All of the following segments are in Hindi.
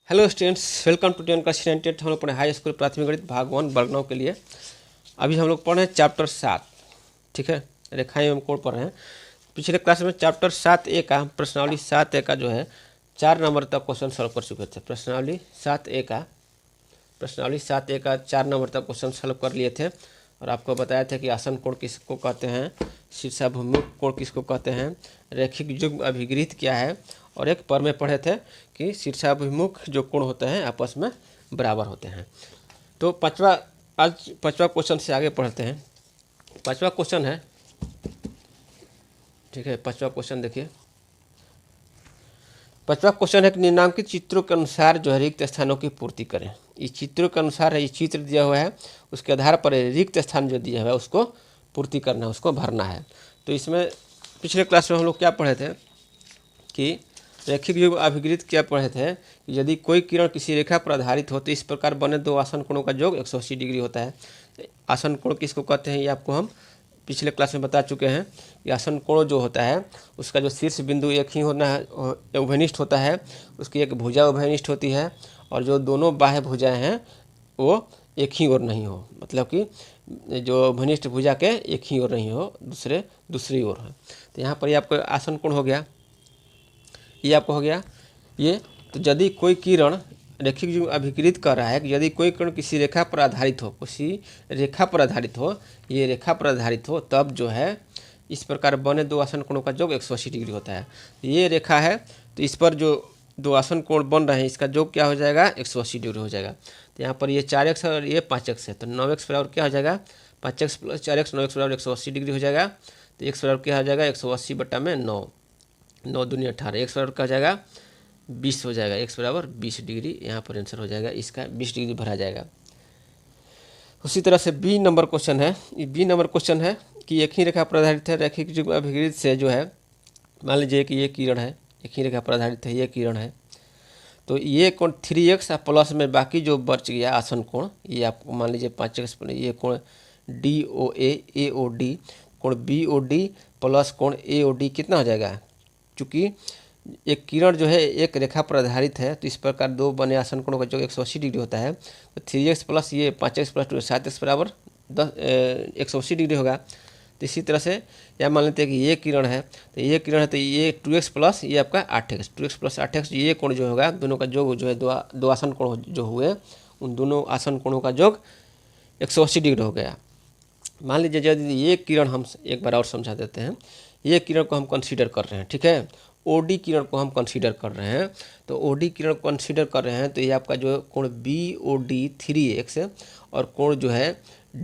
Hello students, welcome to 10 class 98। हम लोग पढ़े हाई स्कूल प्राथमिक गणित भाग 1 वर्गनों के लिए। अभी हम लोग पढ़ रहे हैं चैप्टर 7। ठीक है, रेखाएं एवं कोण पढ़ रहे हैं। पिछले क्लास में चैप्टर 7A का प्रश्नावली 7A का जो है 4 नंबर तक क्वेश्चन सॉल्व कर चुके थे। प्रश्नावली 7A का 4 नंबर तक क्वेश्चन सॉल्व कर लिए थे और आपको बताया था कि आसन कोण किसको कहते हैं, शीर्षाभिमुख कोण किसको कहते हैं, रैखिक युग्म अभिगृहित क्या है, और एक पर में पढ़े थे कि शीर्षाभिमुख जो कोण होते हैं आपस में बराबर होते हैं। तो आज पाँचवा क्वेश्चन से आगे पढ़ते हैं। पाँचवा क्वेश्चन है, ठीक है, पाँचवा क्वेश्चन देखिए। पाँचवा क्वेश्चन है कि निम्नांकित चित्रों के अनुसार जो है रिक्त स्थानों की पूर्ति करें। इस चित्रों के अनुसार है, ये चित्र दिया हुआ है, उसके आधार पर रिक्त स्थान जो दिया हुआ है उसको पूर्ति करना है, उसको भरना है। तो इसमें पिछले क्लास में हम लोग क्या पढ़े थे कि रैखिक युग्म अभिगृहित क्या पढ़े थे कि यदि कोई किरण किसी रेखा पर आधारित हो तो इस प्रकार बने दो आसन कोणों का योग 180 डिग्री होता है। आसन कोण किसको कहते हैं ये आपको हम पिछले क्लास में बता चुके हैं कि आसन कोण जो होता है उसका जो शीर्ष बिंदु एक ही होना है, उभयनिष्ठ होता है, उसकी एक भुजा उभयनिष्ठ होती है और जो दोनों बाह्य भुजाएं हैं वो एक ही ओर नहीं हो, मतलब कि जो उभयनिष्ठ भुजा के एक ही ओर नहीं हो, दूसरी ओर है। तो यहाँ पर ये आपको आसन कोण हो गया, ये आपको हो गया ये। तो यदि कोई किरण रैखिक युग्म अभिगृहित कर रहा है कि यदि कोई किरण किसी रेखा पर आधारित हो, ये रेखा पर आधारित हो, तब जो है इस प्रकार बने दो आसन कोणों का योग 180 डिग्री होता है। ये रेखा है तो इस पर जो दो आसन कोण बन रहे हैं इसका योग क्या हो जाएगा, 180 डिग्री हो जाएगा। तो यहाँ पर ये 4x और ये 5x है, तो 9x बराबर क्या हो जाएगा, 5x + 4x, 9x बराबर 180 डिग्री हो जाएगा। तो x बराबर क्या हो जाएगा, 180/9, 9 दूनी 18, x बराबर क्या हो जाएगा 20 हो जाएगा, x बराबर 20 डिग्री यहाँ पर आंसर हो जाएगा, इसका 20 डिग्री भरा जाएगा। उसी तरह से बी नंबर क्वेश्चन है। ये बी नंबर क्वेश्चन है कि एक ही रेखा पर आधारित है, रैखिक युग्म अभिगृहित से जो है, मान लीजिए कि ये किरण है, एक ही रेखा पर आधारित है, ये किरण है, तो ये कोण 3x प्लस में बाकी जो बच गया आसन कोण, ये आपको मान लीजिए 5x, ये कोण DOA AOD, कोण BOD प्लस कोण AOD कितना हो जाएगा, चूँकि एक किरण जो है एक रेखा पर आधारित है तो इस प्रकार दो बने आसन कोणों का जो 180 डिग्री होता है। तो 3x प्लस ये 5x प्लस 2 7x बराबर 180 डिग्री होगा। तो इसी तरह से या मान लेते हैं कि ये किरण है, तो ये 2x प्लस ये आपका 8x, 2x प्लस 8x, ये कोण जो होगा दोनों का योग जो है दो आसन कोण जो हुए उन दोनों आसन कोणों का योग 180 डिग्री हो गया। मान लीजिए यदि ये किरण, हम एक बार और समझा देते हैं, ये किरण को हम कंसीडर कर रहे हैं, ठीक है, OD किरण को हम कंसीडर कर रहे हैं। तो OD किरण को कंसीडर कर रहे हैं तो ये आपका जो कोण BOD 3x और कोण जो है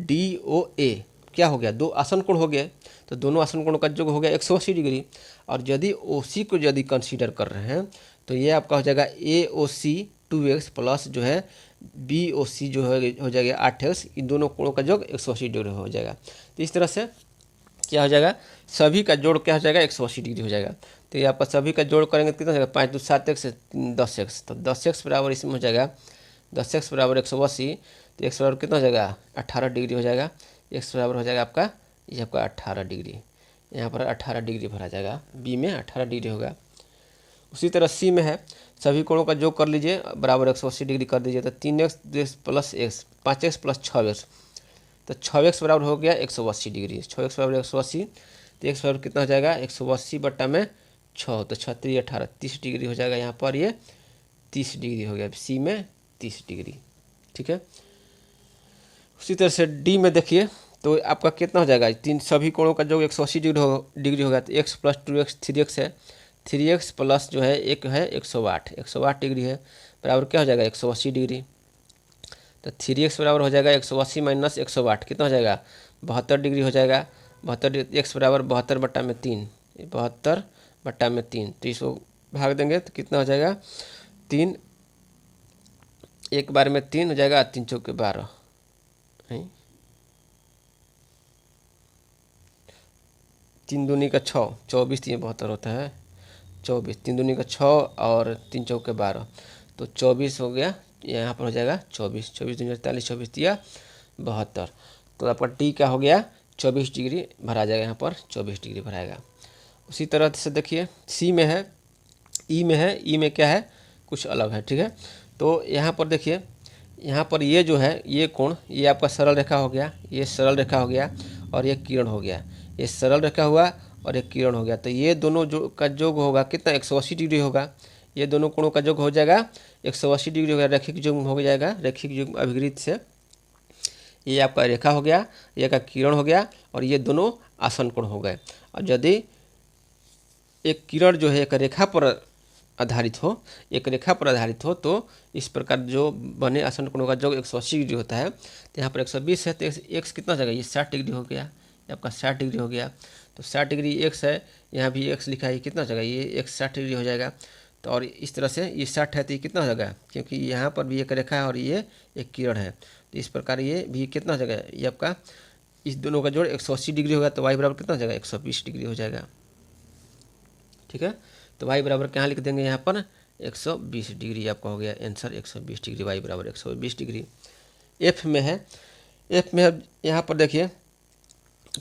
DOA क्या हो गया, दो आसन कोण हो गए, तो दोनों आसन कोणों का योग हो गया 180 डिग्री। और यदि OC को यदि कंसीडर कर रहे हैं तो ये आपका हो जाएगा AOC 2x प्लस जो है BOC जो हो जाएगा 8x, इन दोनों कोणों का योग 180 डिग्री हो जाएगा। तो इस तरह से क्या हो जाएगा, सभी का जोड़ क्या हो जाएगा 180 डिग्री हो जाएगा। तो ये आपका सभी का जोड़ करेंगे तो कितना हो जाएगा, 5 × 2 = 7x, 10x, तो 10x बराबर इसमें हो जाएगा 10x बराबर 180, तो x बराबर कितना हो जाएगा 18 डिग्री हो जाएगा। x बराबर हो जाएगा आपका, ये आपका 18 डिग्री, यहाँ पर 18 डिग्री भरा जाएगा, बी में 18 डिग्री होगा। उसी तरह सी में है, सभी कोणों का योग कर लीजिए बराबर 180 डिग्री कर दीजिए, तो 3x plus x 5x plus 6x, तो 6x बराबर हो गया 180 डिग्री, 6x बराबर 180, तो x बराबर कितना हो जाएगा 180/6, तो 6 × 3 = 18, 30 डिग्री हो जाएगा। यहाँ पर ये 30 डिग्री हो गया, सी में 30 डिग्री, ठीक है। उसी तरह से डी में देखिए, तो आपका कितना हो जाएगा, सभी कोणों का जो 180 डिग्री होगा, तो x प्लस 2x 3x है, 3x प्लस जो है एक है 108 डिग्री है, बराबर क्या हो जाएगा 180 डिग्री। तो 3x बराबर हो जाएगा 180 - 108 कितना हो जाएगा 72 डिग्री हो जाएगा। 72 x बराबर 72/3, 72/3, तो इसको भाग देंगे तो कितना हो जाएगा 3, एक बार में 3 हो जाएगा, 3 × 4 = 12, 3 दूनी का 6, 24, 3 72 होता है 24, 3 दूनी का 6 और 3 × 4 = 12, तो 24 हो गया, यहाँ पर हो जाएगा 24, 24 दूनी 48, 24 × 3 = 72, तो आपका टी क्या हो गया 24 डिग्री भरा जाएगा, यहाँ पर 24 डिग्री भराएगा। उसी तरह से देखिए सी में है, ई में है, ई में क्या है कुछ अलग है, ठीक है। तो यहाँ पर देखिए, यहाँ पर ये जो है ये कोण, ये आपका सरल रेखा हो गया, ये सरल रेखा हो गया, और ये किरण हो गया, ये सरल रेखा हुआ और एक किरण हो गया। तो ये दोनों जो का योग होगा कितना, 180 डिग्री होगा। ये दोनों कोणों का योग हो जाएगा 180 डिग्री हो गया, रैखिक योग हो जाएगा, रैखिक योग अभिगृत से। ये आपका रेखा हो गया, ये का किरण हो गया, और ये दोनों आसन कोण हो गए। और यदि एक किरण जो है एक रेखा पर आधारित हो, एक रेखा पर आधारित हो, तो इस प्रकार जो बने आसन कोणों का योग 180 डिग्री होता है। तो यहाँ पर 120 है, तो एक्स कितना हो जाएगा, ये 60 डिग्री हो गया, ये आपका 60 डिग्री हो गया। तो 60 डिग्री एक्स है, यहाँ भी एक्स लिखा है, कितना हो जाएगा, ये एक्स 60 डिग्री हो जाएगा। तो और इस तरह से ये 60 है, तो ये कितना हो जाएगा, क्योंकि यहाँ पर भी एक रेखा है और ये एक किरण है, तो इस प्रकार ये भी कितना हो जाएगा, ये आपका इस दोनों का जोड़ 180 डिग्री होगा। तो वाई बराबर कितना हो जाएगा, 120 डिग्री हो जाएगा। ठीक है, तो वाई बराबर क्या लिख देंगे यहाँ पर 120 डिग्री आपका हो गया आंसर, 120 डिग्री, वाई बराबर 120 डिग्री। एफ में है, एफ में अब यहाँ पर देखिए,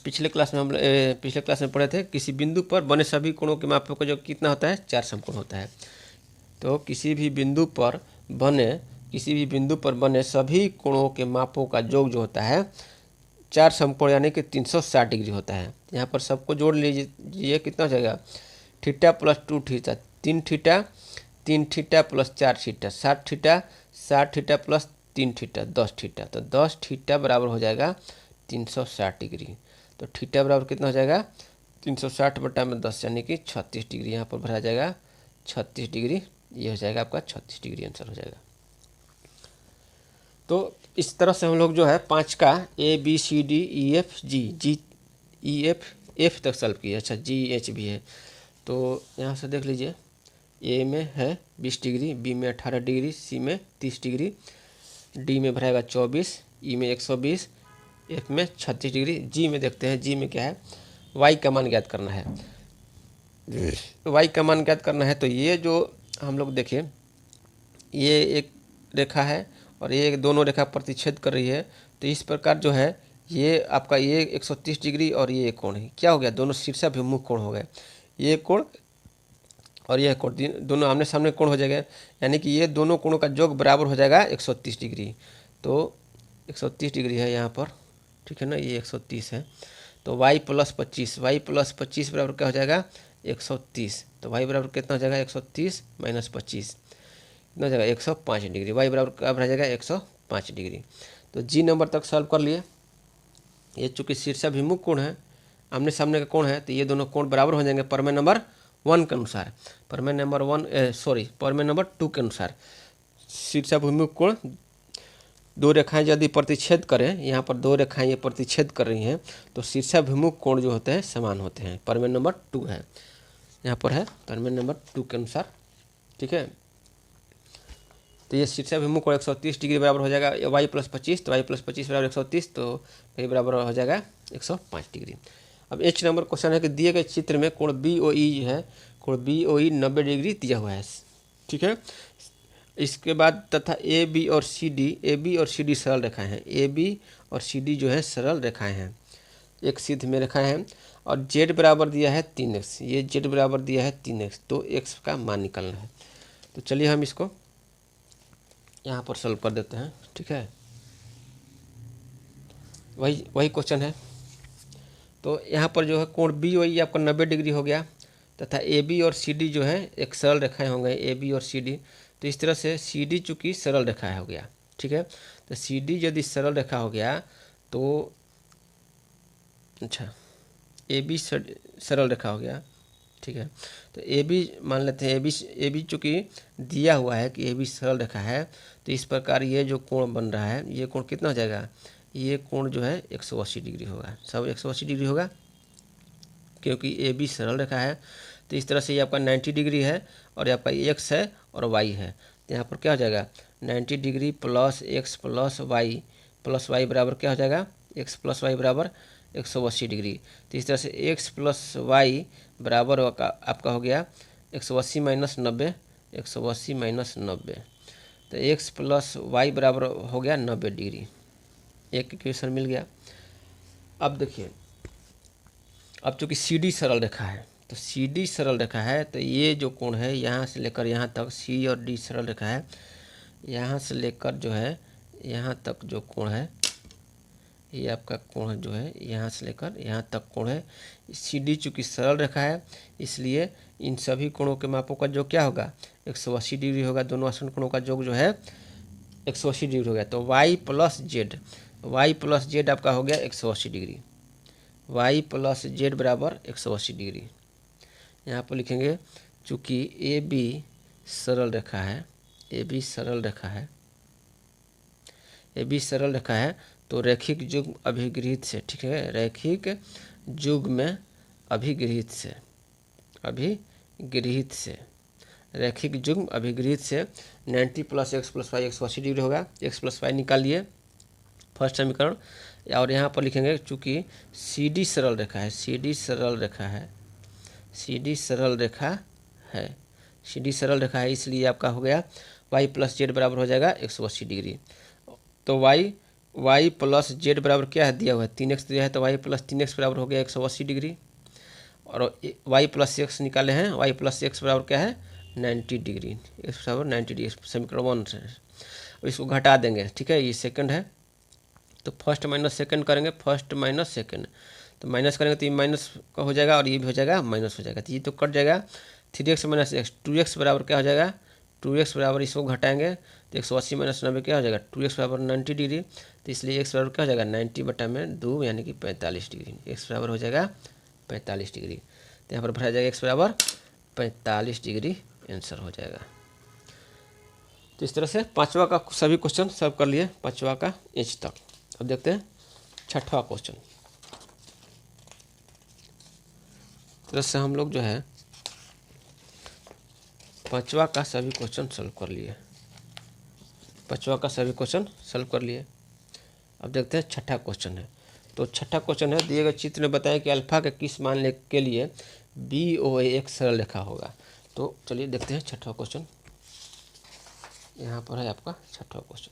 पिछले क्लास में पढ़े थे, किसी बिंदु पर बने सभी कोणों के मापों का जो कितना होता है, 4 समकोण होता है। तो किसी भी बिंदु पर बने सभी कोणों के मापों का योग जो होता है 4 समकोण यानी कि 360 डिग्री होता है। यहाँ पर सबको जोड़ लीजिए, कितना हो जाएगा, theta plus 2 theta, 3 theta, 3 theta plus 4 theta, 60 theta, 60 theta plus 3 theta, 10 theta. तो 10 थीटा बराबर हो जाएगा 360 डिग्री। तो थीटा बराबर कितना हो जाएगा, 360 बटा में 10 यानी कि 36 डिग्री। यहाँ पर भरा जाएगा 36 डिग्री, ये हो जाएगा आपका 36 डिग्री आंसर हो जाएगा। तो इस तरह से हम लोग जो है 5 का ABCDEFG EF तक सॉल्व किए। अच्छा GH भी है, तो यहाँ से देख लीजिए, ए में है 20 डिग्री, बी में 18 डिग्री, सी में 30 डिग्री, डी में भराएगा 24, ई में 120, एफ में 36 डिग्री। जी में देखते हैं, जी में क्या है, वाई का मान ज्ञात करना है। वाई का मान ज्ञात करना है, तो ये जो हम लोग देखें, ये एक रेखा है और ये दोनों रेखा प्रतिच्छेद कर रही है। तो इस प्रकार जो है ये आपका ये 130 डिग्री और ये कोण है, क्या हो गया, दोनों शीर्षाभिमुख कोण हो गए। ये कोण और यह कोण दोनों आमने सामने कोण हो जाएगा, यानी कि ये दोनों कोणों का योग बराबर हो जाएगा 130 डिग्री। तो 130 डिग्री है यहाँ पर, ठीक है ना, ये 130 है। तो y प्लस 25 बराबर क्या हो जाएगा, 130। तो y बराबर कितना हो जाएगा, 130 माइनस 25 कितना हो जाएगा, 105 डिग्री। y बराबर क्या रह जाएगा, 105 डिग्री। तो जी नंबर तक सॉल्व कर लिए। ये चूँकि शीर्षाभिमुख कोण है, आमने सामने का कोण है, तो ये दोनों कोण बराबर हो जाएंगे प्रमेय नंबर 1 के अनुसार, प्रमेय नंबर 2 के अनुसार। शीर्षाभिमुख कोण दो रेखाएं यदि प्रतिच्छेद करें, यहाँ पर दो रेखाएं ये प्रतिच्छेद कर रही हैं, तो शीर्षाभिमुख कोण जो होते हैं समान होते हैं। प्रमेय नंबर 2 है, यहाँ पर है प्रमेय नंबर 2 के अनुसार। ठीक है, तो ये शीर्षाभिमुख कोण 130 डिग्री बराबर हो जाएगा y प्लस 25, तो y प्लस 25 बराबर 130, तो ये बराबर हो जाएगा 105 डिग्री। अब एच नंबर क्वेश्चन है कि दिए गए चित्र में कोण BOE है, कोण BOE 90 डिग्री दिया हुआ है। ठीक है, इसके बाद तथा AB और CD सरल रेखाएं हैं। AB और CD जो है सरल रेखाएं हैं, एक सिद्ध में रेखाएं हैं, और Z बराबर दिया है 3x, ये Z बराबर दिया है 3x, तो x का मान निकालना है। तो चलिए हम इसको यहाँ पर सॉल्व कर देते हैं। ठीक है, वही क्वेश्चन है। तो यहाँ पर जो है कोण BOE आपका 90 डिग्री हो गया, तथा AB और CD जो है एक सरल रेखाएं हो गए, AB और CD। तो इस तरह से CD चूँकि सरल रेखा हो गया। ठीक है, तो CD यदि सरल रेखा हो गया तो अच्छा AB सरल रेखा हो गया। ठीक है, तो AB मान लेते हैं, AB चूँकि दिया हुआ है कि AB सरल रेखा है, तो इस प्रकार ये जो कोण बन रहा है, ये कोण कितना हो जाएगा, ये कोण जो है 180 डिग्री होगा, सब 180 डिग्री होगा, क्योंकि AB सरल रेखा है। तो इस तरह से ये आपका 90 डिग्री है, और ये आपका x है और y है। तो यहाँ पर क्या हो जाएगा, 90 degree plus x plus y बराबर क्या हो जाएगा, x प्लस y बराबर 180 डिग्री। तो इस तरह से x प्लस y बराबर आपका हो गया 180 माइनस 90, 180 माइनस 90। तो x प्लस y बराबर हो गया 90 डिग्री, एक इक्वेशन मिल गया। अब देखिए, अब चूँकि CD सरल रेखा है, तो CD सरल रेखा है, तो ये जो कोण है यहाँ से लेकर यहाँ तक C और D सरल रेखा है, यहाँ से लेकर जो है यहाँ तक जो कोण है, ये आपका कोण जो है यहाँ से लेकर यहाँ तक कोण है। सी डी चूँकि सरल रेखा है, इसलिए इन सभी कोणों के मापों का योग क्या होगा, 180 डिग्री होगा। दोनों आसन कोणों का योग जो है 180 डिग्री हो गया। तो y प्लस जेड आपका हो गया 180 डिग्री। y प्लस जेड बराबर 180 डिग्री। यहाँ पर लिखेंगे चूँकि ए बी सरल रेखा है, ए बी सरल रेखा है, तो रैखिक युग्म अभिगृहित से, ठीक है, रैखिक युग्म अभिगृहित से 90 plus x plus y 180 degree होगा। एक्स प्लस वाई निकालिए फर्स्ट समीकरण। और यहाँ पर लिखेंगे चूँकि सी डी सरल रेखा है, इसलिए आपका हो गया y प्लस जेड बराबर हो जाएगा 180 डिग्री। तो y प्लस जेड बराबर क्या है, दिया हुआ है 3x दिया है, तो y प्लस 3x बराबर हो गया 180 डिग्री। और y प्लस एक्स निकाले हैं, y प्लस एक्स बराबर क्या है 90 डिग्री, x बराबर 90 डिग्री समीकरण 1 से। और इसको घटा देंगे, ठीक है, ये सेकंड है तो फर्स्ट माइनस सेकंड करेंगे, फर्स्ट माइनस सेकंड, तो माइनस करेंगे तो ये माइनस का हो जाएगा और ये भी हो जाएगा माइनस हो जाएगा, तो ये तो कट जाएगा। 3x माइनस एक्स 2x बराबर क्या हो जाएगा, 2x बराबर इसको घटाएंगे तो 180 माइनस 90 क्या हो जाएगा 2x बराबर 90 डिग्री। तो इसलिए x बराबर क्या हो जाएगा 90 बटा में 2 यानी कि 45 डिग्री, x बराबर हो जाएगा 45 डिग्री। तो यहाँ पर भरा जाएगा x बराबर 45 डिग्री आंसर हो जाएगा। तो इस तरह से पाँचवा का सभी क्वेश्चन सॉल्व कर लिए, पाँचवा का इंच तक। अब देखते हैं छठवां क्वेश्चन। तरह से हम लोग जो है पाँचवा का सभी क्वेश्चन सॉल्व कर लिए, अब देखते हैं छठा क्वेश्चन है। तो छठा क्वेश्चन है, दिए गए चित्र में बताएं कि अल्फा के किस मान के लिए BOA एक सरल रेखा होगा। तो चलिए देखते हैं छठा क्वेश्चन। यहाँ पर है आपका छठा क्वेश्चन।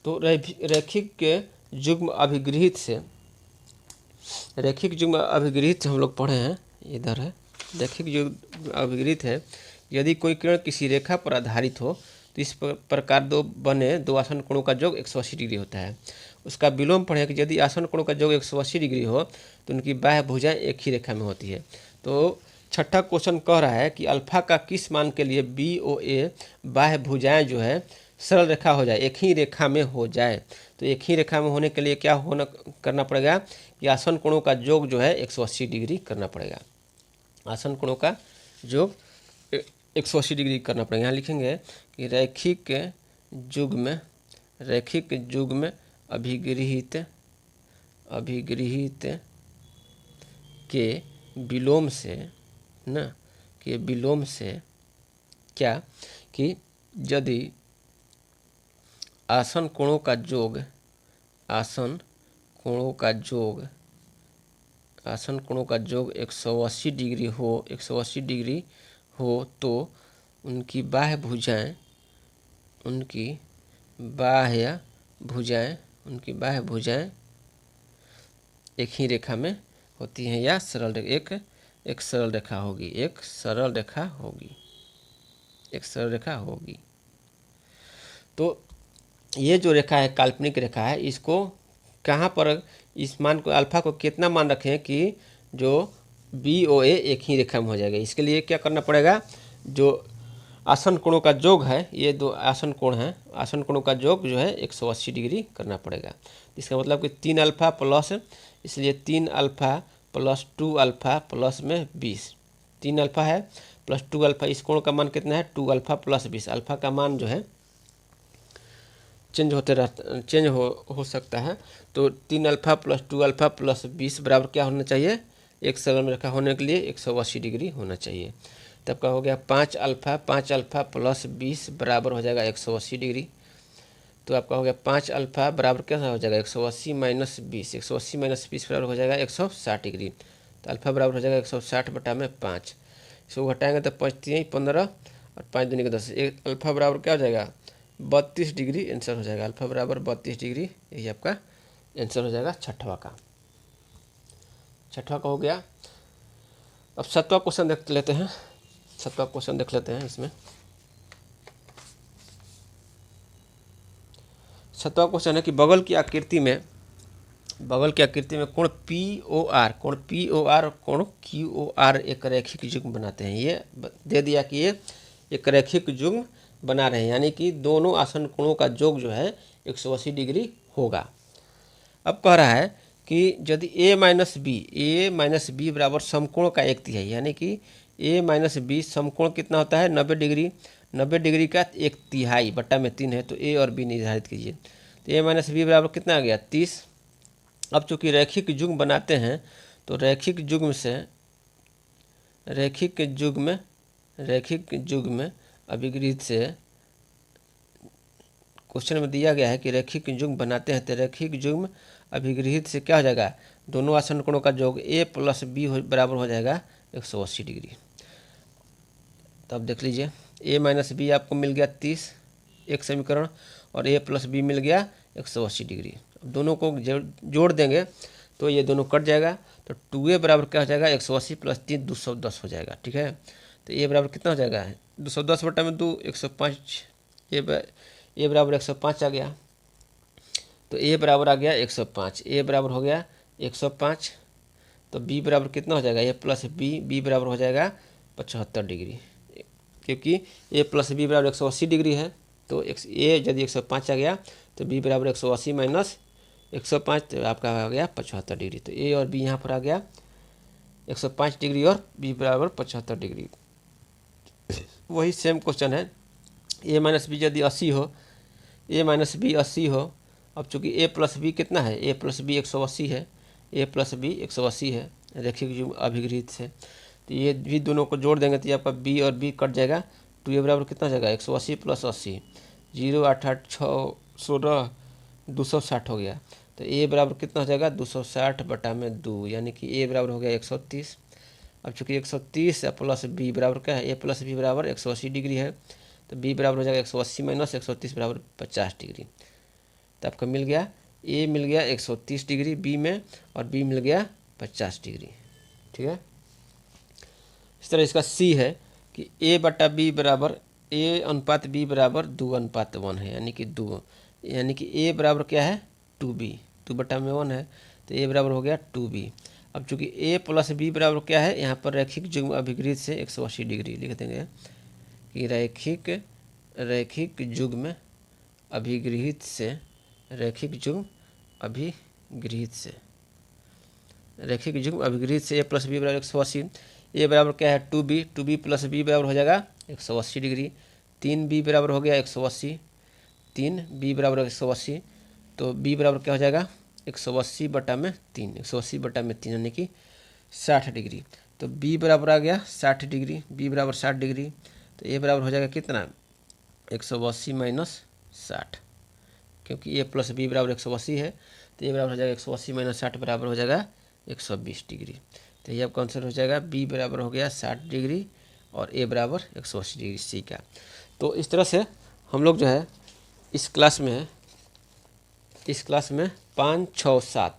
तो रैखिक युग्म अभिगृहित से हम लोग पढ़े हैं, इधर है रैखिक युग्म अभिगृहित है। यदि कोई किरण किसी रेखा पर आधारित हो तो इस प्रकार दो आसन कोणों का योग 180 डिग्री होता है। उसका विलोम पढ़े कि यदि आसन कोणों का योग 180 डिग्री हो तो उनकी बाह्य भुजाएं एक ही रेखा में होती है। तो छठा क्वेश्चन कह रहा है कि अल्फा का किस मान के लिए BOA बाह्य भुजाएं जो है सरल रेखा हो जाए, एक ही रेखा में हो जाए। तो एक ही रेखा में होने के लिए क्या करना पड़ेगा कि आसन कोणों का योग जो है 180 डिग्री करना पड़ेगा। आसन कोणों का योग 180 डिग्री करना पड़ेगा। यहाँ लिखेंगे कि रैखिक युग्म अभिगृहित के विलोम से क्या कि यदि आसन कोणों का योग 180 डिग्री हो तो उनकी बाह्य भुजाएं एक ही रेखा में होती हैं या एक सरल रेखा होगी। तो ये जो रेखा है काल्पनिक रेखा है, इसको कहाँ पर इस मान को अल्फा को कितना मान रखें कि जो BOA एक ही रेखा में हो जाएगा। इसके लिए क्या करना पड़ेगा, जो आसन कोणों का योग है, ये दो आसन कोण हैं, आसन कोणों का योग जो है 180 डिग्री करना पड़ेगा। इसका मतलब कि 3 अल्फा प्लस, इसलिए 3 अल्फा प्लस 2 अल्फा प्लस में 20, 3 अल्फा है प्लस 2 अल्फा, इस कोण का मान कितना है 2 अल्फा प्लस 20। अल्फा का मान जो है चेंज हो सकता है। तो 3 अल्फा प्लस 2 अल्फा प्लस 20 बराबर क्या होना चाहिए, एक सरल रेखा होने के लिए 180 डिग्री होना चाहिए। तब का हो गया 5 अल्फा प्लस 20 बराबर हो जाएगा 180 डिग्री। तो आपका हो गया 5 अल्फा बराबर क्या हो जाएगा 180 माइनस 20, 180 माइनस 20 बराबर हो जाएगा 160 डिग्री। तो अल्फा बराबर हो जाएगा 160 बटा में 5, इसको घटाएंगे तो 5 3 15 और 5 दूनी के 10, एक अल्फा बराबर क्या हो जाएगा 32 डिग्री आंसर हो जाएगा। अल्फा बराबर 32 डिग्री, यही आपका आंसर हो जाएगा छठवां का हो गया। अब 7वां क्वेश्चन देख लेते हैं, इसमें 7वां क्वेश्चन है कि बगल की आकृति में कोण POR और कोण QOR एक रैखिक युग्म बनाते हैं। ये दे दिया कि ये एक रैखिक युग्म बना रहे हैं, यानी कि दोनों आसन कोणों का योग जो है 180 डिग्री होगा। अब कह रहा है कि यदि a माइनस बी बराबर समकोण का 1/3, यानी कि a माइनस बी समकोण कितना होता है 90 डिग्री, 90 डिग्री का 1/3 बट्टा में 3 है, तो a और b निर्धारित कीजिए। तो a माइनस बी बराबर कितना आ गया 30। अब चूंकि रैखिक युग्म बनाते हैं तो रैखिक युग्म अभिगृहित से क्वेश्चन में दिया गया है कि रैखिक युग्म बनाते हैं तो रैखिक युग्म अभिगृहित से क्या हो जाएगा, दोनों आसन कोणों का योग a प्लस बी बराबर हो जाएगा 180 डिग्री। तो अब देख लीजिए a माइनस बी आपको मिल गया 30 एक समीकरण, और a प्लस बी मिल गया 180 डिग्री। अब दोनों को जोड़ देंगे तो ये दोनों कट जाएगा, तो 2a बराबर क्या हो जाएगा 180 प्लस 3 210 हो जाएगा। ठीक है, तो a बराबर कितना हो जाएगा 210 बटा में 2 105, a बराबर 105 आ गया। तो a बराबर आ गया 105, a बराबर हो गया 105। तो b बराबर कितना हो जाएगा a प्लस बी बराबर हो जाएगा 75 डिग्री, क्योंकि a प्लस बी बराबर 180 डिग्री है। तो a यदि 105 आ गया तो b बराबर 180 माइनस 105, तो आपका आ गया 75 डिग्री। तो a और b यहाँ पर आ गया 105 डिग्री और b बराबर 75 डिग्री। वही सेम क्वेश्चन है, a माइनस बी यदि 80 हो, a माइनस बी 80 हो। अब चूंकि a प्लस बी कितना है, a प्लस बी 180 है, a प्लस बी 180 है रैखिक युग्म अभिगृहित से। तो ये भी दोनों को जोड़ देंगे तो ये आपका b और b कट जाएगा। तो ये बराबर कितना हो जाएगा 180 प्लस 80, 0 8 8 6 16 260 हो गया। तो a बराबर कितना हो जाएगा 260 बटा में 2, यानी कि a बराबर हो गया 130। अब चूँकि 130 प्लस b बराबर क्या है, a प्लस बी बराबर 180 डिग्री है, तो b बराबर हो जाएगा 180 माइनस 130 बराबर 50 डिग्री। तो आपका मिल गया a मिल गया 130 डिग्री b में, और b मिल गया 50 डिग्री। ठीक है, इस तरह इसका c है कि a बटा b बराबर a अनुपात b बराबर 2:1 है, यानी कि 2, यानी कि a बराबर क्या है 2b, 2 बटा में 1 है, तो a बराबर हो गया 2b। अब चूंकि a प्लस b बराबर क्या है, यहाँ पर रैखिक युग्म अभिगृहित से 180 डिग्री लिख देंगे कि रैखिक युग्म अभिगृहित से a प्लस बी बराबर 180, a बराबर क्या है 2b प्लस b बराबर हो जाएगा 180 डिग्री, 3b बराबर हो गया 180, 3b बराबर 180, तो b बराबर क्या हो जाएगा 180 बटा में 3, 180 बटा में 3 यानी कि 60 डिग्री। तो b बराबर आ गया 60 डिग्री, b बराबर 60 डिग्री, तो a बराबर हो जाएगा कितना 180 माइनस 60, क्योंकि a प्लस बी बराबर 180 है, तो a बराबर हो जाएगा 180 माइनस 60 बराबर हो जाएगा 120 डिग्री। तो ये आपका आंसर हो जाएगा b बराबर हो गया 60 डिग्री और a बराबर 180 डिग्री सी का। तो इस तरह से हम लोग जो है इस क्लास में 5 6 7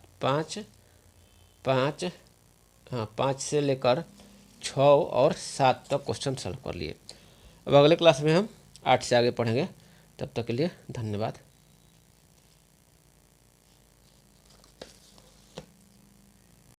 5 से लेकर 6 और 7 तक क्वेश्चन सॉल्व कर लिए। अब अगले क्लास में हम 8 से आगे पढ़ेंगे। तब तक के लिए धन्यवाद।